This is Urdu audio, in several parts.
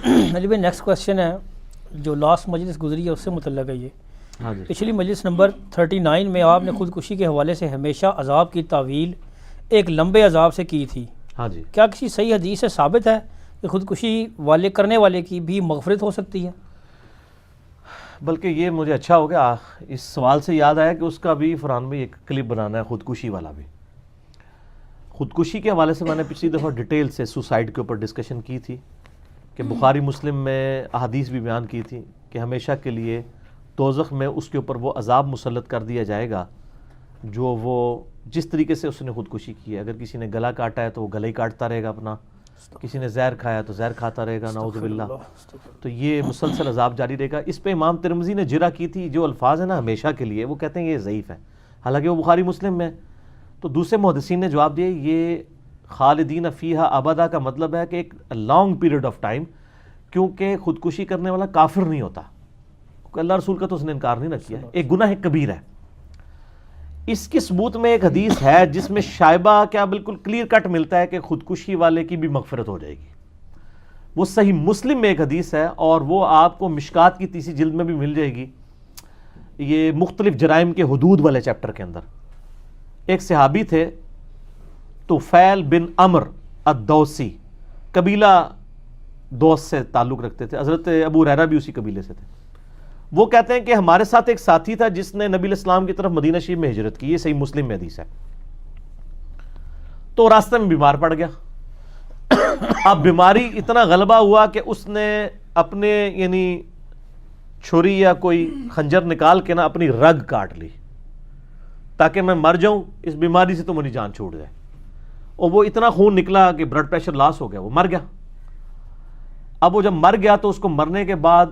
علی بھائی نیکسٹ کویشچن ہے جو لاسٹ مجلس گزری ہے اس سے متعلق ہے یہ. ہاں جی. پچھلی مجلس نمبر 39 میں آپ نے خودکشی کے حوالے سے ہمیشہ عذاب کی تعویل ایک لمبے عذاب سے کی تھی. ہاں جی. کیا کسی صحیح حدیث سے ثابت ہے کہ خودکشی والے کرنے والے کی بھی مغفرت ہو سکتی ہے؟ بلکہ یہ مجھے اچھا ہو گیا اس سوال سے یاد آیا کہ اس کا بھی فرحان میں ایک کلپ بنانا ہے خودکشی والا بھی. خودکشی کے حوالے سے میں نے پچھلی دفعہ ڈیٹیل سے سوسائڈ کے اوپر ڈسکشن کی تھی کہ بخاری مسلم میں احادیث بھی بیان کی تھی کہ ہمیشہ کے لیے دوزخ میں اس کے اوپر وہ عذاب مسلط کر دیا جائے گا جو وہ جس طریقے سے اس نے خودکشی کی ہے. اگر کسی نے گلا کاٹا ہے تو وہ گلا ہی کاٹتا رہے گا اپنا, کسی نے زہر کھایا تو زہر کھاتا رہے گا, نعوذ باللہ. تو یہ مسلسل عذاب جاری رہے گا. اس پہ امام ترمذی نے جرح کی تھی جو الفاظ ہیں نا ہمیشہ کے لیے, وہ کہتے ہیں یہ ضعیف ہے, حالانکہ وہ بخاری مسلم میں. تو دوسرے محدثین نے جواب دیا یہ خالدین فیہا ابدا کا مطلب ہے کہ ایک لانگ پیریڈ آف ٹائم, کیونکہ خودکشی کرنے والا کافر نہیں ہوتا, اللہ رسول کا تو اس نے انکار نہیں نہ کیا, ایک گناہ کبیر ہے. اس کی ثبوت میں ایک حدیث ہے جس میں شائبہ کیا بالکل کلیئر کٹ ملتا ہے کہ خودکشی والے کی بھی مغفرت ہو جائے گی. وہ صحیح مسلم میں ایک حدیث ہے اور وہ آپ کو مشکات کی تیسری جلد میں بھی مل جائے گی, یہ مختلف جرائم کے حدود والے چیپٹر کے اندر. ایک صحابی تھے طفیل بن عمر الدوسی, قبیلہ دوس سے تعلق رکھتے تھے, حضرت ابو ہریرہ بھی اسی قبیلے سے تھے. وہ کہتے ہیں کہ ہمارے ساتھ ایک ساتھی تھا جس نے نبی علیہ السلام کی طرف مدینہ شریف میں ہجرت کی, یہ صحیح مسلم میں حدیث ہے. تو راستے میں بیمار پڑ گیا. اب بیماری اتنا غلبہ ہوا کہ اس نے اپنے یعنی چھری یا کوئی خنجر نکال کے نا اپنی رگ کاٹ لی تاکہ میں مر جاؤں اس بیماری سے تو میری جان چھوٹ جائے. اور وہ اتنا خون نکلا کہ بلڈ پریشر لاس ہو گیا, وہ مر گیا. اب وہ جب مر گیا تو اس کو مرنے کے بعد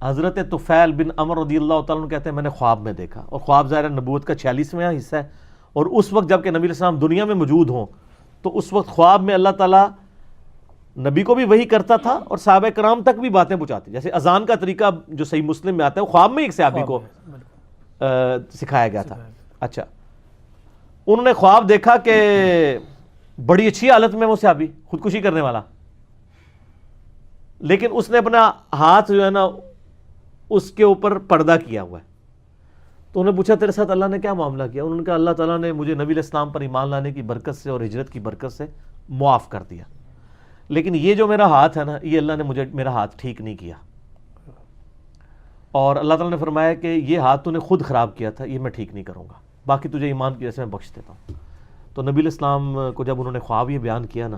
حضرت طفیل بن عمر رضی اللہ تعالیٰ عنہ کہتے ہیں میں نے خواب میں دیکھا, اور خواب ظاہر نبوت کا 46واں حصہ ہے, اور اس وقت جب کہ نبی علیہ السلام دنیا میں موجود ہوں تو اس وقت خواب میں اللہ تعالیٰ نبی کو بھی وحی کرتا تھا اور صحابہ کرام تک بھی باتیں پہنچاتی. جیسے اذان کا طریقہ جو صحیح مسلم میں آتا ہے وہ خواب میں ایک صحابی کو سکھایا گیا تھا. اچھا, انہوں نے خواب دیکھا کہ بڑی اچھی حالت میں وہ صحابی خودکشی کرنے والا, لیکن اس نے اپنا ہاتھ جو ہے نا اس کے اوپر پردہ کیا ہوا ہے. تو انہوں نے پوچھا تیرے ساتھ اللہ نے کیا معاملہ کیا؟ انہوں نے کہا اللہ تعالیٰ نے مجھے نبی علیہ السلام پر ایمان لانے کی برکت سے اور ہجرت کی برکت سے معاف کر دیا, لیکن یہ جو میرا ہاتھ ہے نا یہ اللہ نے مجھے میرا ہاتھ ٹھیک نہیں کیا, اور اللہ تعالیٰ نے فرمایا کہ یہ ہاتھ تو نے خود خراب کیا تھا, یہ میں ٹھیک نہیں کروں گا, باقی تجھے ایمان کی وجہ سے میں بخش دیتا ہوں. تو نبی علیہ السلام کو جب انہوں نے خواب یہ بیان کیا نا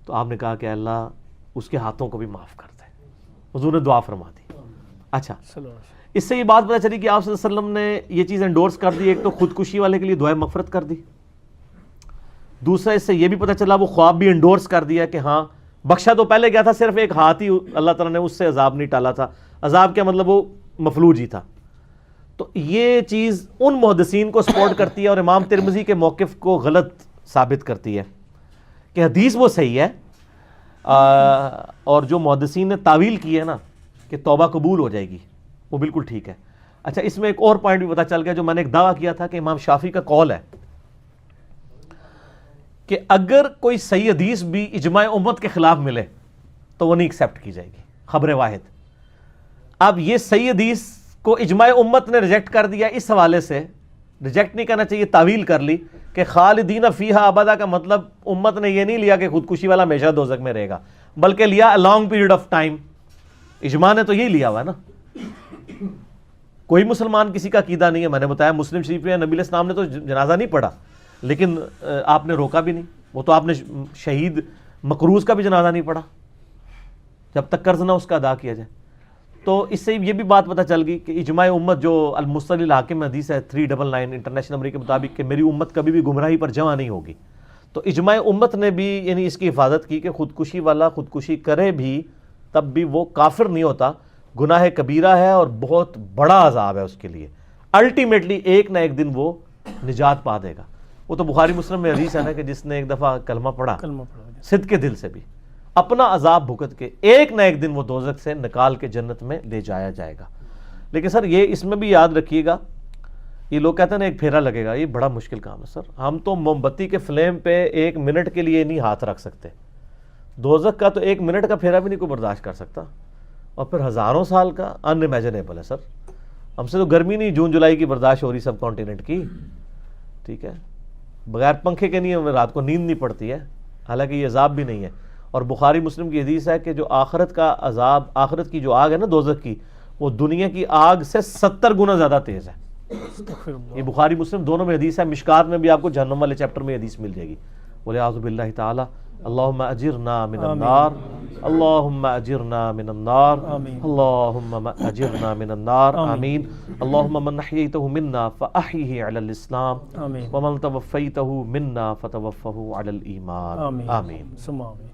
تو آپ نے کہا کہ اللہ اس کے ہاتھوں کو بھی معاف کر دے. حضور نے دعا فرما دی. اچھا, اس سے یہ بات پتہ چلی کہ آپ صلی اللہ علیہ وسلم نے یہ چیز انڈورس کر دی, ایک تو خودکشی والے کے لیے دعائے مغفرت کر دی, دوسرا اس سے یہ بھی پتہ چلا وہ خواب بھی انڈورس کر دیا کہ ہاں بخشا تو پہلے گیا تھا, صرف ایک ہاتھ ہی اللہ تعالیٰ نے اس سے عذاب نہیں ٹالا تھا. عذاب کیا مطلب وہ مفلوج ہی تھا. تو یہ چیز ان محدثین کو سپورٹ کرتی ہے اور امام ترمذی کے موقف کو غلط ثابت کرتی ہے کہ حدیث وہ صحیح ہے, اور جو محدثین نے تعویل کی ہے نا کہ توبہ قبول ہو جائے گی وہ بالکل ٹھیک ہے. اچھا, اس میں ایک اور پوائنٹ بھی پتہ چل گیا جو میں نے ایک دعویٰ کیا تھا کہ امام شافعی کا قول ہے کہ اگر کوئی صحیح حدیث بھی اجماع امت کے خلاف ملے تو وہ نہیں ایکسیپٹ کی جائے گی, خبر واحد. اب یہ صحیح حدیث کو اجماع امت نے ریجیکٹ کر دیا, اس حوالے سے ریجیکٹ نہیں کرنا چاہیے, تعویل کر لی کہ خالدین فیہا ابدا کا مطلب امت نے یہ نہیں لیا کہ خودکشی والا ہمیشہ دوزخ میں رہے گا, بلکہ لیا لانگ پیریڈ آف ٹائم. اجماع نے تو یہی لیا ہوا ہے نا. کوئی مسلمان کسی کا عقیدہ نہیں ہے, میں نے بتایا مسلم شریف میں نبی علیہ السلام نے تو جنازہ نہیں پڑھا لیکن آپ نے روکا بھی نہیں, وہ تو آپ نے شہید مقروض کا بھی جنازہ نہیں پڑھا جب تک قرض نہ اس کا ادا کیا جائے. تو اس سے یہ بھی بات پتہ چل گئی کہ اجماع امت جو المصطلح الحاکم میں حدیث ہے 399 انٹرنیشنل نمبر کے مطابق کہ میری امت کبھی بھی گمراہی پر جمع نہیں ہوگی. تو اجماع امت نے بھی یعنی اس کی حفاظت کی کہ خودکشی والا خودکشی کرے بھی تب بھی وہ کافر نہیں ہوتا, گناہ کبیرہ ہے اور بہت بڑا عذاب ہے اس کے لیے. الٹیمیٹلی ایک نہ ایک دن وہ نجات پا دے گا. وہ تو بخاری مسلم میں حدیث ہے نا کہ جس نے ایک دفعہ کلمہ پڑھا صدق کے دل سے بھی اپنا عذاب بھگت کے ایک نہ ایک دن وہ دوزخ سے نکال کے جنت میں لے جایا جائے گا. لیکن سر یہ اس میں بھی یاد رکھیے گا, یہ لوگ کہتے ہیں نا ایک پھیرا لگے گا, یہ بڑا مشکل کام ہے سر. ہم تو موم بتی کے فلیم پہ ایک منٹ کے لیے نہیں ہاتھ رکھ سکتے, دوزخ کا تو 1 منٹ کا پھیرا بھی نہیں کوئی برداشت کر سکتا، اور پھر ہزاروں سال کا ان امیجنیبل ہے سر. ہم سے تو گرمی نہیں جون جولائی کی برداشت ہو رہی سب کانٹیننٹ کی، ٹھیک ہے، بغیر پنکھے کے نہیں ہمیں رات کو نیند نہیں پڑتی ہے، حالانکہ یہ عذاب بھی نہیں ہے. اور بخاری مسلم کی حدیث ہے کہ جو آخرت کا عذاب، آخرت کی جو آگ ہے نا دوزخ کی، وہ دنیا کی آگ سے 70 گنا زیادہ تیز ہے. یہ بخاری مسلم دونوں میں حدیث ہے. مشکات میں بھی آپ کو جہنم والے چیپٹر میں حدیث مل جائے گی. وَلِعَاذُ بِاللَّهِ تعالی. اللہم اجرنا من النار، اللہم اجرنا من النار، اللہم اجرنا من النار. آمین. اللہم من احییتہ منا فاحیہ علی الاسلام، ومن توفیتہ منا فتوفہ علی الایمان. آمین. ثم آمین.